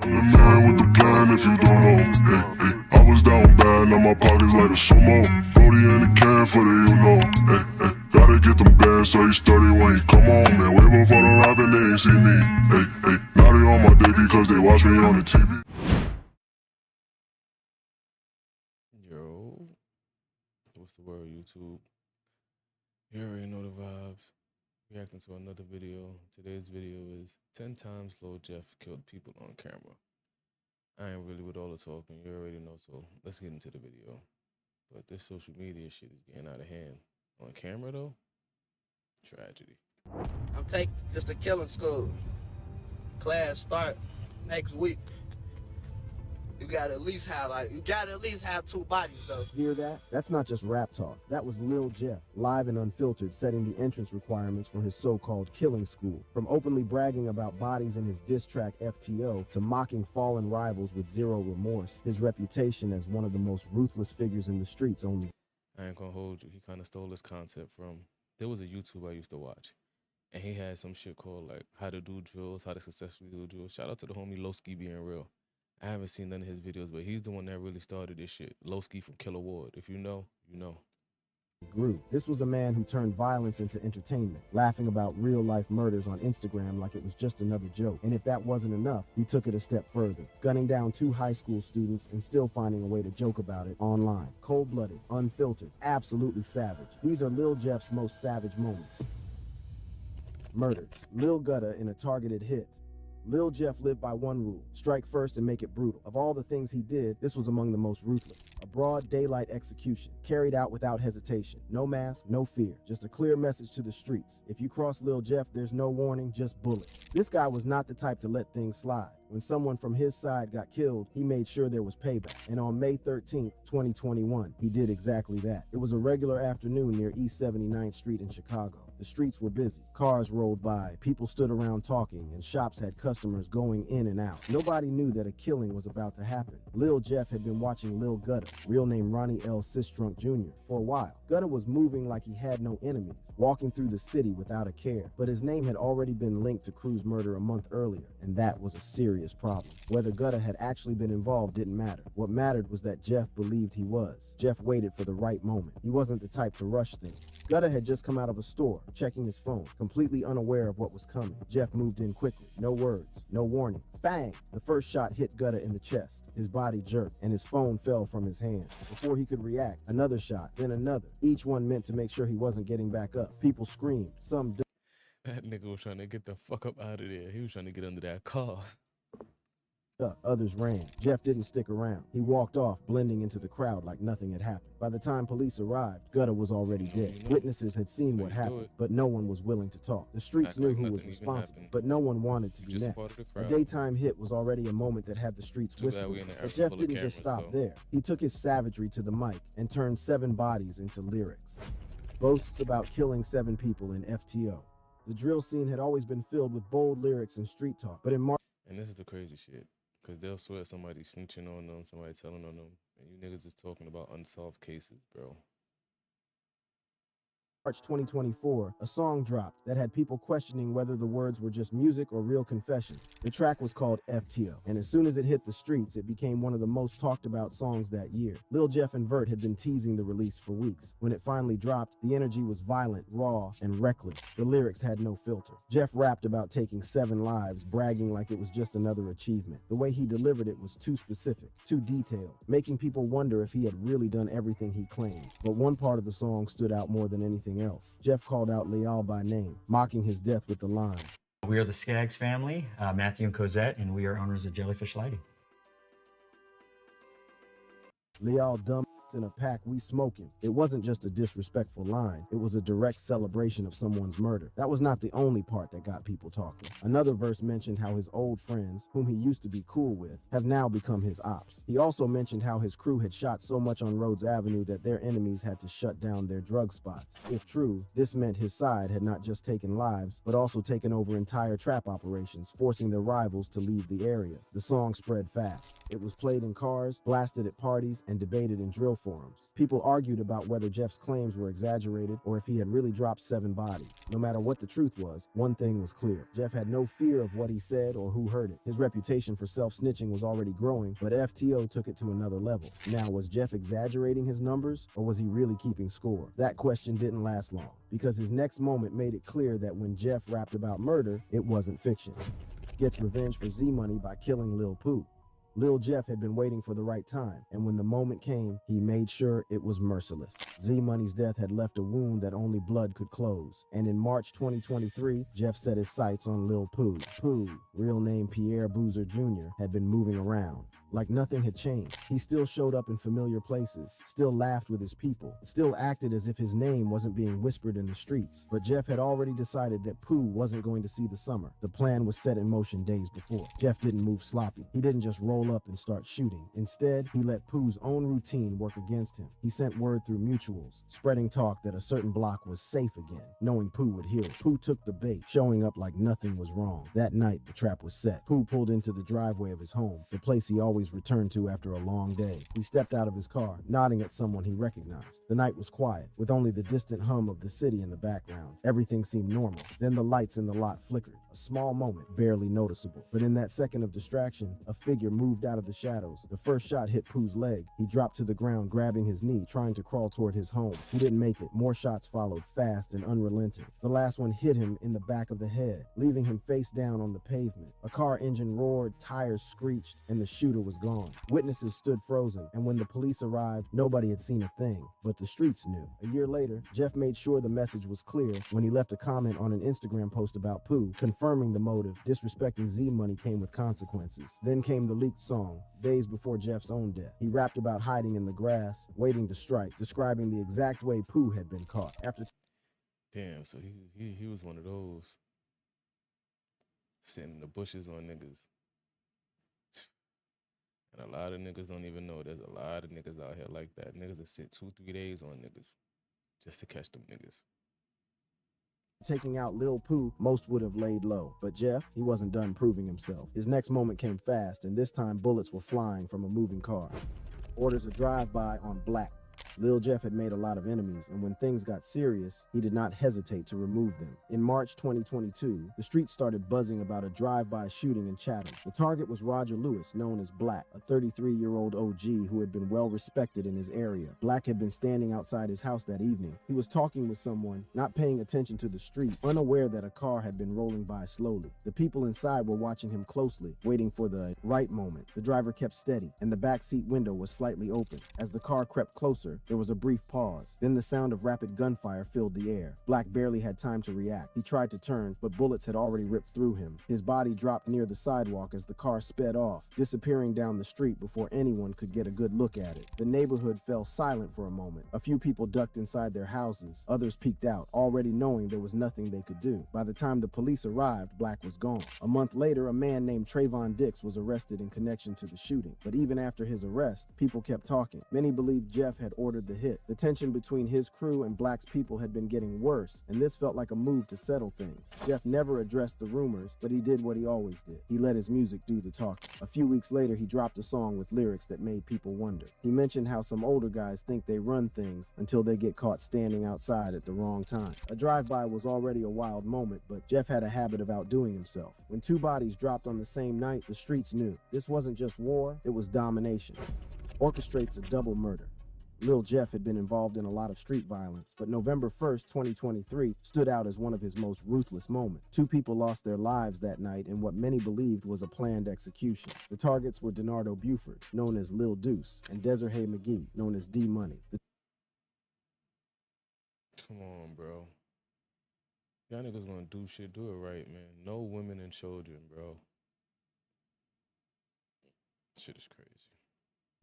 The man with the plan, if you don't know. Hey, hey, I was down bad, now my pockets like a sumo. Brody in the can for the you know. Hey, hey, gotta get them bands so he sturdy when he come on, man. Way before the rapping, they ain't see me. Hey, hey, now they on my day because they watch me on the TV. Yo, what's the word, YouTube? You already know the vibes. Reacting to another video. Today's video is 10 times Lil Jeff killed people on camera. I ain't really with all the talking, you already know, so let's get into the video. But this social media shit is getting out of hand. On camera though, tragedy. I'm taking this to killing school. Class start next week. You gotta at least have 2 bodies though. Hear that? That's not just rap talk. That was Lil Jeff, live and unfiltered, setting the entrance requirements for his so-called killing school. From openly bragging about bodies in his diss track FTO to mocking fallen rivals with zero remorse, his reputation as one of the most ruthless figures in the streets only. I ain't gonna hold you, he kind of stole this concept from, there was a YouTuber I used to watch, and he had some shit called like how to do drills, how to successfully do drills. Shout out to the homie Lowski being real. I haven't seen none of his videos, but he's the one that really started this shit. Lowski from Killer Ward. If you know, you know. Grew. This was a man who turned violence into entertainment, laughing about real-life murders on Instagram like it was just another joke. And if that wasn't enough, he took it a step further, gunning down 2 high school students and still finding a way to joke about it online. Cold-blooded, unfiltered, absolutely savage. These are Lil Jeff's most savage moments. Murders. Lil Gutta in a targeted hit. Lil Jeff lived by one rule: strike first and make it brutal. Of all the things he did, this was among the most ruthless. A broad daylight execution, carried out without hesitation. No mask, no fear, just a clear message to the streets. If you cross Lil Jeff, there's no warning, just bullets. This guy was not the type to let things slide. When someone from his side got killed, he made sure there was payback. And on May 13th, 2021, he did exactly that. It was a regular afternoon near East 79th Street in Chicago. The streets were busy. Cars rolled by, people stood around talking, and shops had customers going in and out. Nobody knew that a killing was about to happen. Lil Jeff had been watching Lil Gutta, real name Ronnie L. Sistrunk Jr., for a while. Gutta was moving like he had no enemies, walking through the city without a care. But his name had already been linked to Crew's murder a month earlier, and that was a serious problem. Whether Gutta had actually been involved didn't matter. What mattered was that Jeff believed he was. Jeff waited for the right moment. He wasn't the type to rush things. Gutta had just come out of a store, checking his phone, completely unaware of what was coming. Jeff moved in quickly. No words, no warnings. Bang! The first shot hit Gutta in the chest. His body jerked, and his phone fell from his hand. Before he could react, another shot, then another. Each one meant to make sure he wasn't getting back up. People screamed. Some That nigga was trying to get the fuck up out of there. He was trying to get under that car. Others ran. Jeff didn't stick around. He walked off, blending into the crowd like nothing had happened. By the time police arrived, Gutta was already dead. Witnesses had seen what happened, but no one was willing to talk. The streets knew who was responsible, but no one wanted to be next. A daytime hit was already a moment that had the streets whispering. But Jeff didn't just stop there. He took his savagery to the mic and turned 7 bodies into lyrics. Boasts about killing 7 people in FTO. The drill scene had always been filled with bold lyrics and street talk, but in March... And this is the crazy shit. Because they'll swear somebody snitching on them, somebody telling on them. And you niggas is talking about unsolved cases, bro. March 2024, a song dropped that had people questioning whether the words were just music or real confessions. The track was called FTO, and as soon as it hit the streets, it became one of the most talked about songs that year. Lil Jeff and Vert had been teasing the release for weeks. When it finally dropped, the energy was violent, raw, and reckless. The lyrics had no filter. Jeff rapped about taking 7 lives, bragging like it was just another achievement. The way he delivered it was too specific, too detailed, making people wonder if he had really done everything he claimed. But one part of the song stood out more than anything else. Jeff called out Leal by name, mocking his death with the line, "We are the Skaggs family, Matthew and Cosette, and we are owners of Jellyfish Lighting." Leal dumb in a pack, we smoking. It wasn't just a disrespectful line. It was a direct celebration of someone's murder. That was not the only part that got people talking. Another verse mentioned how his old friends, whom he used to be cool with, have now become his ops. He also mentioned how his crew had shot so much on Rhodes Avenue that their enemies had to shut down their drug spots. If true, this meant his side had not just taken lives, but also taken over entire trap operations, forcing their rivals to leave the area. The song spread fast. It was played in cars, blasted at parties, and debated in drill forums. People argued about whether Jeff's claims were exaggerated or if he had really dropped 7 bodies. No matter what the truth was, one thing was clear. Jeff had no fear of what he said or who heard it. His reputation for self-snitching was already growing, but FTO took it to another level. Now, was Jeff exaggerating his numbers, or was he really keeping score? That question didn't last long, because his next moment made it clear that when Jeff rapped about murder, it wasn't fiction. Gets revenge for Z-Money by killing Lil Pooh. Lil Jeff had been waiting for the right time, and when the moment came, he made sure it was merciless. Z-Money's death had left a wound that only blood could close, and in March 2023, Jeff set his sights on Lil Pooh. Pooh, real name Pierre Boozer Jr., had been moving around. Like nothing had changed. He still showed up in familiar places, still laughed with his people, still acted as if his name wasn't being whispered in the streets. But Jeff had already decided that Pooh wasn't going to see the summer. The plan was set in motion days before. Jeff didn't move sloppy. He didn't just roll up and start shooting. Instead, he let Pooh's own routine work against him. He sent word through mutuals, spreading talk that a certain block was safe again, knowing Pooh would hear it. Pooh took the bait, showing up like nothing was wrong. That night, the trap was set. Pooh pulled into the driveway of his home, the place he always returned to after a long day. He stepped out of his car, nodding at someone he recognized. The night was quiet, with only the distant hum of the city in the background. Everything seemed normal. Then the lights in the lot flickered. A small moment, barely noticeable. But in that second of distraction, a figure moved out of the shadows. The first shot hit Pooh's leg. He dropped to the ground, grabbing his knee, trying to crawl toward his home. He didn't make it. More shots followed, fast and unrelenting. The last one hit him in the back of the head, leaving him face down on the pavement. A car engine roared, tires screeched, and the shooter was gone. Witnesses stood frozen, and when the police arrived, nobody had seen a thing, but the streets knew. A year later, Jeff made sure the message was clear when he left a comment on an Instagram post about Pooh, confirming the motive. Disrespecting Z-Money came with consequences. Then came the leaked song, days before Jeff's own death. He rapped about hiding in the grass, waiting to strike, describing the exact way Pooh had been caught. Damn, so he was one of those sitting in the bushes on niggas. And a lot of niggas don't even know there's a lot of niggas out here like that. Niggas that sit 2-3 days on niggas just to catch them niggas. Taking out Lil Pooh, most would have laid low. But Jeff, he wasn't done proving himself. His next moment came fast, and this time bullets were flying from a moving car. Orders a drive-by on Black. Lil Jeff had made a lot of enemies, and when things got serious, he did not hesitate to remove them. In March 2022, the streets started buzzing about a drive-by shooting in Chatham. The target was Roger Lewis, known as Black, a 33-year-old OG who had been well respected in his area. Black had been standing outside his house that evening. He was talking with someone, not paying attention to the street, unaware that a car had been rolling by slowly. The people inside were watching him closely, waiting for the right moment. The driver kept steady, and the backseat window was slightly open. As the car crept closer, there was a brief pause. Then the sound of rapid gunfire filled the air. Black barely had time to react. He tried to turn, but bullets had already ripped through him. His body dropped near the sidewalk as the car sped off, disappearing down the street before anyone could get a good look at it. The neighborhood fell silent for a moment. A few people ducked inside their houses. Others peeked out, already knowing there was nothing they could do. By the time the police arrived, Black was gone. A month later, a man named Trayvon Dix was arrested in connection to the shooting. But even after his arrest, people kept talking. Many believed Jeff had ordered the hit. The tension between his crew and Black's people had been getting worse, and this felt like a move to settle things. Jeff never addressed the rumors, but he did what he always did. He let his music do the talking. A few weeks later, he dropped a song with lyrics that made people wonder. He mentioned how some older guys think they run things until they get caught standing outside at the wrong time. A drive-by was already a wild moment, but Jeff had a habit of outdoing himself. When 2 bodies dropped on the same night, the streets knew. This wasn't just war, it was domination. Orchestrates a double murder. Lil Jeff had been involved in a lot of street violence, but November 1st, 2023 stood out as one of his most ruthless moments. 2 people lost their lives that night in what many believed was a planned execution. The targets were Denardo Buford, known as Lil Deuce, and Desiree McGee, known as D-Money. Come on, bro. Y'all niggas gonna do shit, do it right, man. No women and children, bro. Shit is crazy.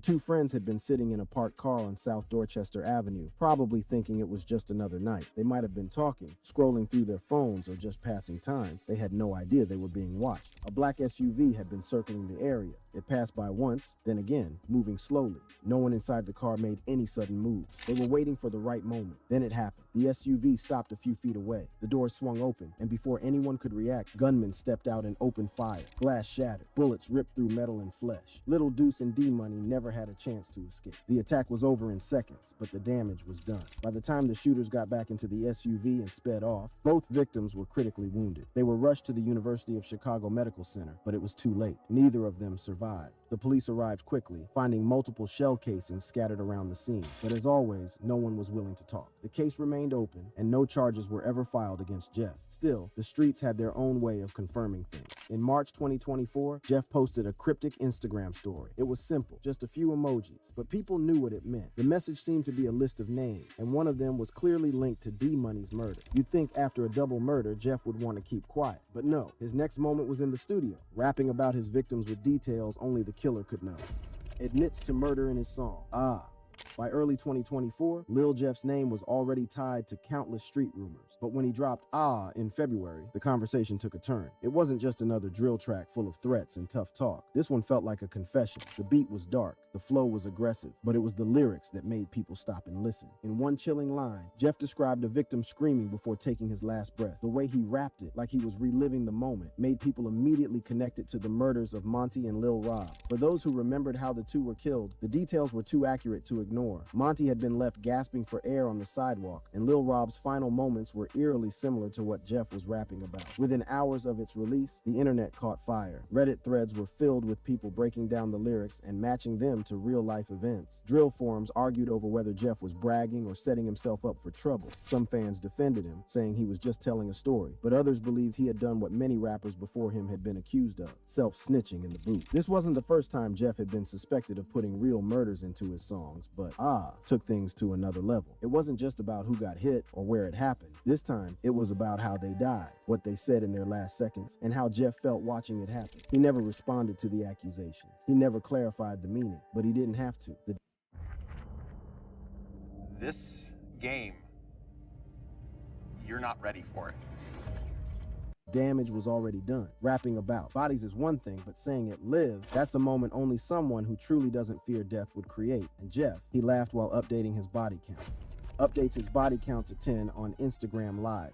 2 friends had been sitting in a parked car on South Dorchester Avenue, probably thinking it was just another night. They might have been talking, scrolling through their phones, or just passing time. They had no idea they were being watched. A black SUV had been circling the area. It passed by once, then again, moving slowly. No one inside the car made any sudden moves. They were waiting for the right moment. Then it happened. The SUV stopped a few feet away. The door swung open, and before anyone could react, gunmen stepped out and opened fire. Glass shattered. Bullets ripped through metal and flesh. Little Deuce and D-Money never had a chance to escape. The attack was over in seconds, but the damage was done. By the time the shooters got back into the SUV and sped off, both victims were critically wounded. They were rushed to the University of Chicago Medical Center, but it was too late. Neither of them survived. The police arrived quickly, finding multiple shell casings scattered around the scene. But as always, no one was willing to talk. The case remained open, and no charges were ever filed against Jeff. Still, the streets had their own way of confirming things. In March 2024, Jeff posted a cryptic Instagram story. It was simple, just a few emojis, but people knew what it meant. The message seemed to be a list of names, and one of them was clearly linked to D-Money's murder. You'd think after a double murder, Jeff would want to keep quiet, but no. His next moment was in the studio, rapping about his victims with details only the killer could know. Admits to murder in his song, Ah. By early 2024, Lil Jeff's name was already tied to countless street rumors. But when he dropped Ah in February, the conversation took a turn. It wasn't just another drill track full of threats and tough talk. This one felt like a confession. The beat was dark, the flow was aggressive, but it was the lyrics that made people stop and listen. In one chilling line, Jeff described a victim screaming before taking his last breath. The way he rapped it, like he was reliving the moment, made people immediately connect it to the murders of Monty and Lil Rob. For those who remembered how the two were killed, the details were too accurate to ignore. Monty had been left gasping for air on the sidewalk, and Lil Rob's final moments were eerily similar to what Jeff was rapping about. Within hours of its release, the internet caught fire. Reddit threads were filled with people breaking down the lyrics and matching them to real-life events. Drill forums argued over whether Jeff was bragging or setting himself up for trouble. Some fans defended him, saying he was just telling a story, but others believed he had done what many rappers before him had been accused of, self-snitching in the booth. This wasn't the first time Jeff had been suspected of putting real murders into his songs, but took things to another level. It wasn't just about who got hit or where it happened. This time, it was about how they died, what they said in their last seconds, and how Jeff felt watching it happen. He never responded to the accusations. He never clarified the meaning, but he didn't have to. This game, you're not ready for it. Damage was already done. Rapping about bodies is one thing, but saying it lived, that's a moment only someone who truly doesn't fear death would create. And Jeff, he laughed while updating his body count. Updates his body count to 10 on Instagram Live.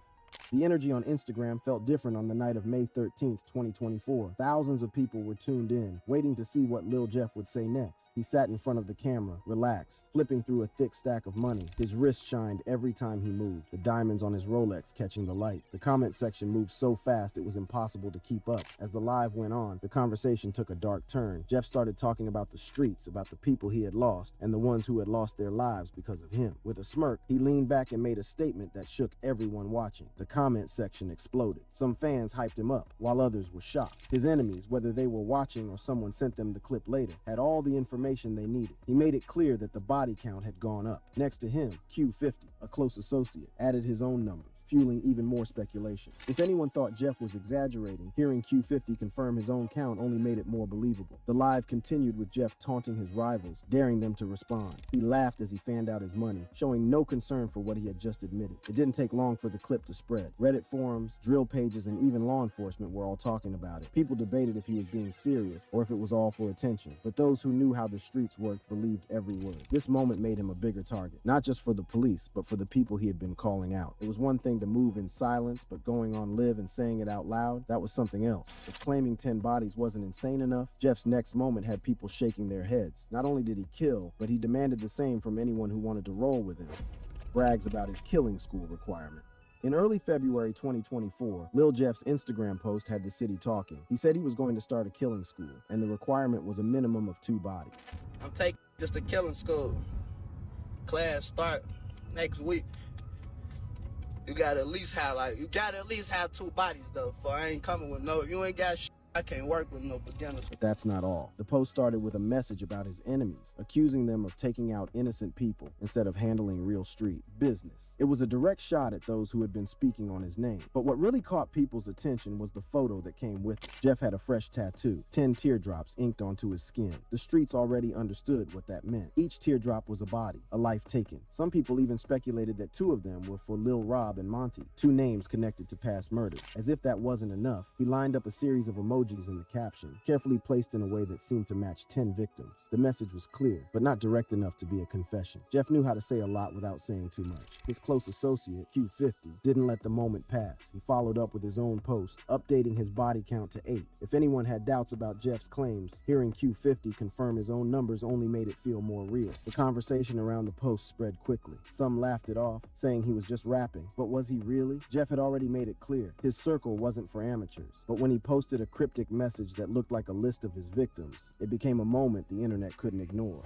The energy on Instagram felt different on the night of May 13th, 2024. Thousands of people were tuned in, waiting to see what Lil Jeff would say next. He sat in front of the camera, relaxed, flipping through a thick stack of money. His wrist shined every time he moved, the diamonds on his Rolex catching the light. The comment section moved so fast it was impossible to keep up. As the live went on, the conversation took a dark turn. Jeff started talking about the streets, about the people he had lost, and the ones who had lost their lives because of him. With a smirk, he leaned back and made a statement that shook everyone watching. The comment section exploded. Some fans hyped him up, while others were shocked. His enemies, whether they were watching or someone sent them the clip later, had all the information they needed. He made it clear that the body count had gone up. Next to him, Q50, a close associate, added his own numbers, fueling even more speculation. If anyone thought Jeff was exaggerating, hearing Q50 confirm his own count only made it more believable. The live continued with Jeff taunting his rivals, daring them to respond. He laughed as he fanned out his money, showing no concern for what he had just admitted. It didn't take long for the clip to spread. Reddit forums, drill pages, and even law enforcement were all talking about it. People debated if he was being serious or if it was all for attention, but those who knew how the streets worked believed every word. This moment made him a bigger target, not just for the police, but for the people he had been calling out. It was one thing to move in silence, but going on live and saying it out loud, that was something else. If claiming 10 bodies wasn't insane enough, Jeff's next moment had people shaking their heads. Not only did he kill, but he demanded the same from anyone who wanted to roll with him. Brags about his killing school requirement. In early February 2024, Lil Jeff's Instagram post had the city talking. He said he was going to start a killing school, and the requirement was a minimum of 2 bodies. I'm taking just a killing school. Class start next week. You gotta at least have 2 bodies though. For I ain't coming with no. If you ain't got shit, I can't work with no beginners. But that's not all. The post started with a message about his enemies, accusing them of taking out innocent people instead of handling real street business. It was a direct shot at those who had been speaking on his name. But what really caught people's attention was the photo that came with it. Jeff had a fresh tattoo, 10 teardrops inked onto his skin. The streets already understood what that meant. Each teardrop was a body, a life taken. Some people even speculated that 2 of them were for Lil Rob and Monty, 2 names connected to past murders. As if that wasn't enough, he lined up a series of emojis emojis in the caption, carefully placed in a way that seemed to match 10 victims. The message was clear, but not direct enough to be a confession. Jeff knew how to say a lot without saying too much. His close associate, Q50, didn't let the moment pass. He followed up with his own post, updating his body count to 8. If anyone had doubts about Jeff's claims, hearing Q50 confirm his own numbers only made it feel more real. The conversation around the post spread quickly. Some laughed it off, saying he was just rapping. But was he really? Jeff had already made it clear. His circle wasn't for amateurs. But when he posted a cryptic message that looked like a list of his victims, it became a moment the internet couldn't ignore.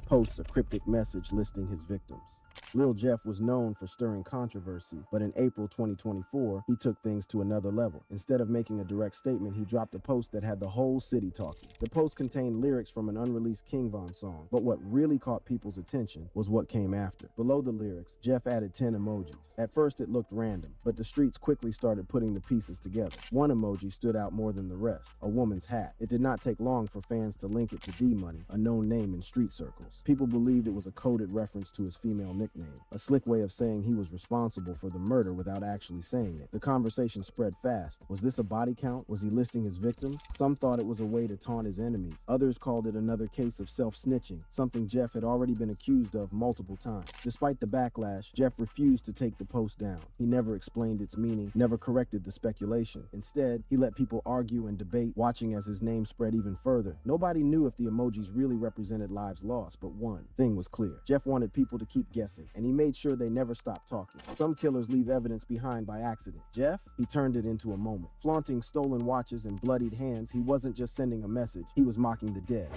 Posts a cryptic message listing his victims. Lil Jeff was known for stirring controversy, but in April 2024, he took things to another level. Instead of making a direct statement, he dropped a post that had the whole city talking. The post contained lyrics from an unreleased King Von song, but what really caught people's attention was what came after. Below the lyrics, Jeff added 10 emojis. At first, it looked random, but the streets quickly started putting the pieces together. One emoji stood out more than the rest, a woman's hat. It did not take long for fans to link it to D-Money, a known name in street circles. People believed it was a coded reference to his female nickname, a slick way of saying he was responsible for the murder without actually saying it. The conversation spread fast. Was this a body count? Was he listing his victims? Some thought it was a way to taunt his enemies. Others called it another case of self-snitching, something Jeff had already been accused of multiple times. Despite the backlash, Jeff refused to take the post down. He never explained its meaning, never corrected the speculation. Instead, he let people argue and debate, watching as his name spread even further. Nobody knew if the emojis really represented lives lost, but one thing was clear. Jeff wanted people to keep guessing, and he made sure they never stopped talking. Some killers leave evidence behind by accident. Jeff, he turned it into a moment. Flaunting stolen watches and bloodied hands, he wasn't just sending a message, he was mocking the dead.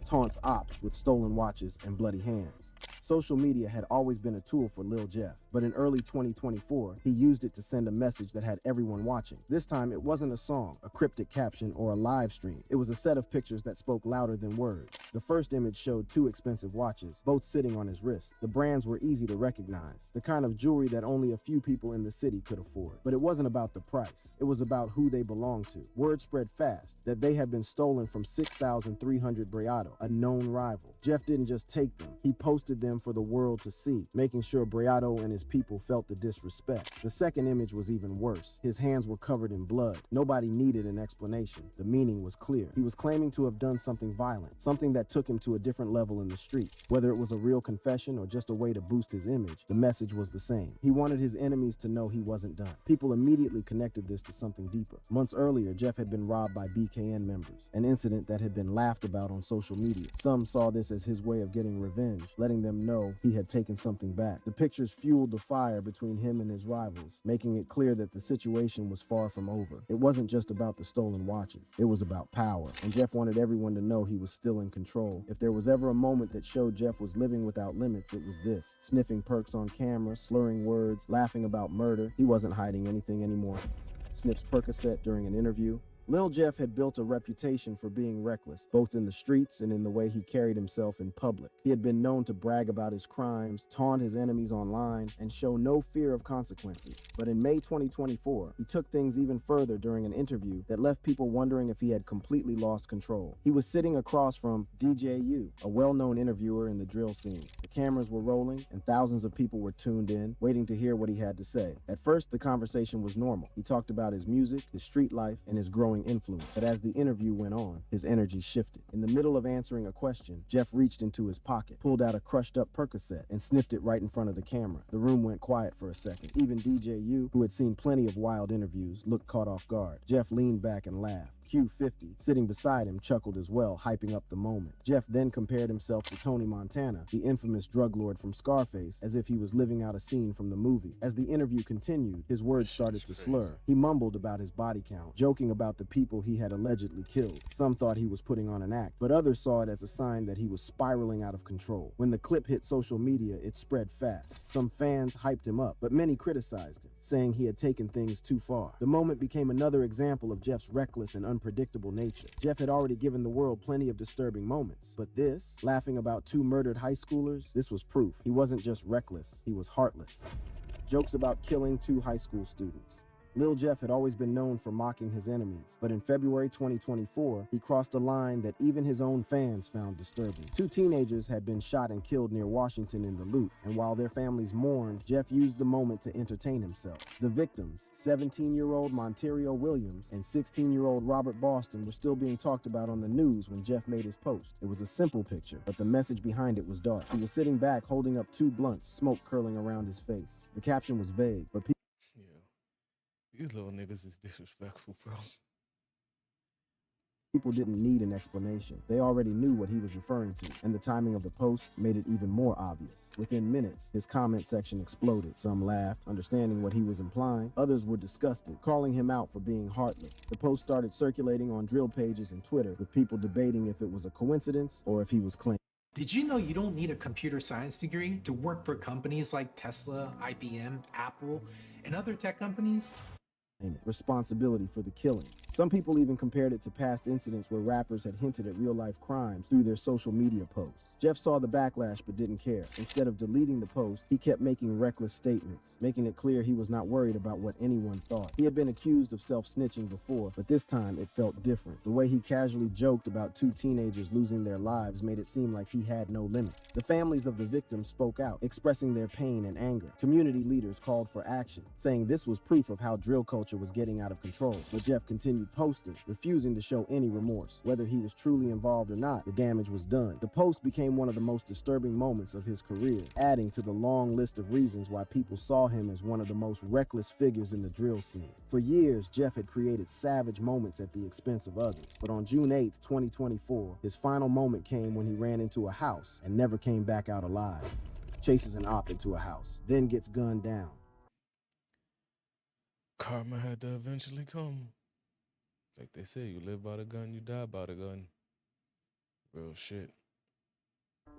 Taunts ops with stolen watches and bloody hands. Social media had always been a tool for Lil Jeff, but in early 2024, he used it to send a message that had everyone watching. This time, it wasn't a song, a cryptic caption, or a live stream. It was a set of pictures that spoke louder than words. The first image showed 2 expensive watches, both sitting on his wrist. The brands were easy to recognize, the kind of jewelry that only a few people in the city could afford. But it wasn't about the price. It was about who they belonged to. Word spread fast that they had been stolen from 6300 Breado, a known rival. Jeff didn't just take them, he posted them for the world to see, making sure Breado and his people felt the disrespect. The second image was even worse. His hands were covered in blood. Nobody needed an explanation. The meaning was clear. He was claiming to have done something violent, something that took him to a different level in the streets. Whether it was a real confession or just a way to boost his image, the message was the same. He wanted his enemies to know he wasn't done. People immediately connected this to something deeper. Months earlier, Jeff had been robbed by BKN members, an incident that had been laughed about on social media. Some saw this as his way of getting revenge, letting them know he had taken something back. The pictures fueled the fire between him and his rivals, making it clear that the situation was far from over. It wasn't just about the stolen watches, it was about power, and Jeff wanted everyone to know he was still in control. If there was ever a moment that showed Jeff was living without limits, it was this. Sniffing perks on camera, slurring words, laughing about murder. He wasn't hiding anything anymore. Sniffs Percocet during an interview. Lil Jeff had built a reputation for being reckless, both in the streets and in the way he carried himself in public. He had been known to brag about his crimes, taunt his enemies online, and show no fear of consequences. But in May 2024, he took things even further during an interview that left people wondering if he had completely lost control. He was sitting across from DJU, a well-known interviewer in the drill scene. The cameras were rolling, and thousands of people were tuned in, waiting to hear what he had to say. At first, the conversation was normal. He talked about his music, his street life, and his growing influence. But as the interview went on, his energy shifted. In the middle of answering a question, Jeff reached into his pocket, pulled out a crushed up Percocet, and sniffed it right in front of the camera. The room went quiet for a second. Even DJU, who had seen plenty of wild interviews, looked caught off guard. Jeff leaned back and laughed. Q50, sitting beside him, chuckled as well, hyping up the moment. Jeff then compared himself to Tony Montana, the infamous drug lord from Scarface, as if he was living out a scene from the movie. As the interview continued, his words started to slur. He mumbled about his body count, joking about the people he had allegedly killed. Some thought he was putting on an act, but others saw it as a sign that he was spiraling out of control. When the clip hit social media, it spread fast. Some fans hyped him up, but many criticized him, saying he had taken things too far. The moment became another example of Jeff's reckless and unpredictable nature. Jeff had already given the world plenty of disturbing moments, but this, laughing about 2 murdered high schoolers, this was proof. He wasn't just reckless, he was heartless. Jokes about killing 2 high school students. Lil Jeff had always been known for mocking his enemies, but in February 2024, he crossed a line that even his own fans found disturbing. Two teenagers had been shot and killed near Washington in the loot, and while their families mourned, Jeff used the moment to entertain himself. The victims, 17-year-old Monterio Williams and 16-year-old Robert Boston, were still being talked about on the news when Jeff made his post. It was a simple picture, but the message behind it was dark. He was sitting back holding up two blunts, smoke curling around his face. The caption was vague, but These little niggas is disrespectful, bro. people didn't need an explanation. They already knew what he was referring to, and the timing of the post made it even more obvious. Within minutes, his comment section exploded. Some laughed, understanding what he was implying. Others were disgusted, calling him out for being heartless. The post started circulating on drill pages and Twitter, with people debating if it was a coincidence or if he was claiming. Did you know you don't need a computer science degree to work for companies like Tesla, IBM, Apple, and other tech companies? Responsibility for the killings. Some people even compared it to past incidents where rappers had hinted at real-life crimes through their social media posts. Jeff saw the backlash but didn't care. Instead of deleting the post, he kept making reckless statements, making it clear he was not worried about what anyone thought. He had been accused of self-snitching before, but this time it felt different. The way he casually joked about two teenagers losing their lives made it seem like he had no limits. The families of the victims spoke out, expressing their pain and anger. Community leaders called for action, saying this was proof of how drill culture was getting out of control. But Jeff continued posting, refusing to show any remorse. Whether he was truly involved or not, the damage was done. The post became one of the most disturbing moments of his career, adding to the long list of reasons why people saw him as one of the most reckless figures in the drill scene. For years, Jeff had created savage moments at the expense of others. But on June 8th, 2024, his final moment came when he ran into a house and never came back out alive. Chases an op into a house, then gets gunned down. Karma had to eventually come. Like they say, you live by the gun, you die by the gun. Real shit.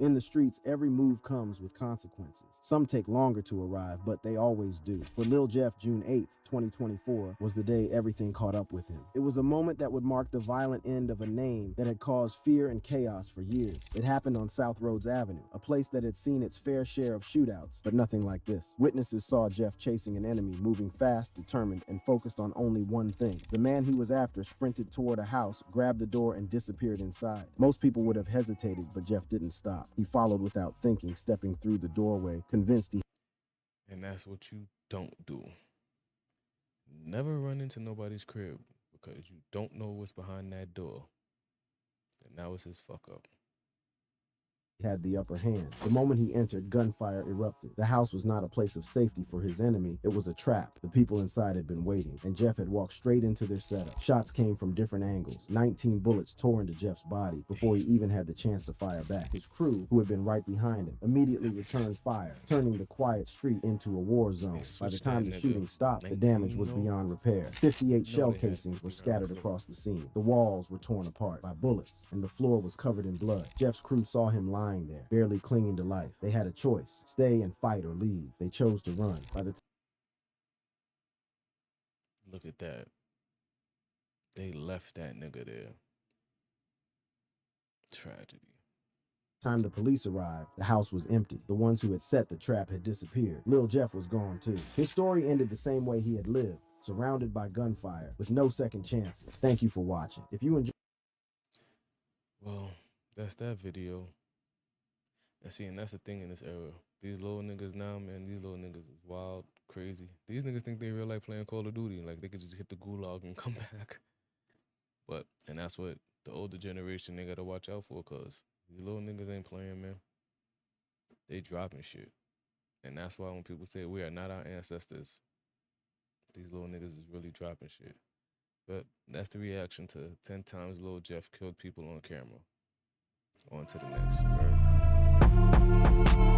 In the streets, every move comes with consequences. Some take longer to arrive, but they always do. For Lil Jeff, June 8th, 2024 was the day everything caught up with him. It was a moment that would mark the violent end of a name that had caused fear and chaos for years. It happened on South Rhodes Avenue, a place that had seen its fair share of shootouts, but nothing like this. Witnesses saw Jeff chasing an enemy, moving fast, determined, and focused on only one thing. The man he was after sprinted toward a house, grabbed the door, and disappeared inside. Most people would have hesitated, but Jeff didn't stop. He followed without thinking, stepping through the doorway, convinced he... And that's what you don't do. Never run into nobody's crib because you don't know what's behind that door. And now it's his fuck up. had the upper hand. The moment he entered, gunfire erupted. The house was not a place of safety for his enemy. It was a trap. The people inside had been waiting, and Jeff had walked straight into their setup. Shots came from different angles. 19 bullets tore into Jeff's body before he even had the chance to fire back. His crew, who had been right behind him, immediately returned fire, turning the quiet street into a war zone. By the time the shooting stopped, the damage was beyond repair. 58 shell casings were scattered across the scene. The walls were torn apart by bullets, and the floor was covered in blood. Jeff's crew saw him lying there, barely clinging to life. They had a choice: stay and fight or leave. They chose to run. By the Look at that. They left that nigga there. Tragedy. time the police arrived, the house was empty. The ones who had set the trap had disappeared. Lil Jeff was gone too. His story ended the same way he had lived, surrounded by gunfire, with no second chances. Thank you for watching. If you enjoyed... Well, that's that video. And see, and that's the thing in this era. These little niggas now, man, these little niggas is wild, crazy. These niggas think they real life playing Call of Duty. Like, they could just hit the gulag and come back. But, and that's what the older generation, they gotta watch out for, because these little niggas ain't playing, man. They dropping shit. And that's why when people say we are not our ancestors, these little niggas is really dropping shit. But that's the reaction to 10 times Lil Jeff killed people on camera. On to the next, right?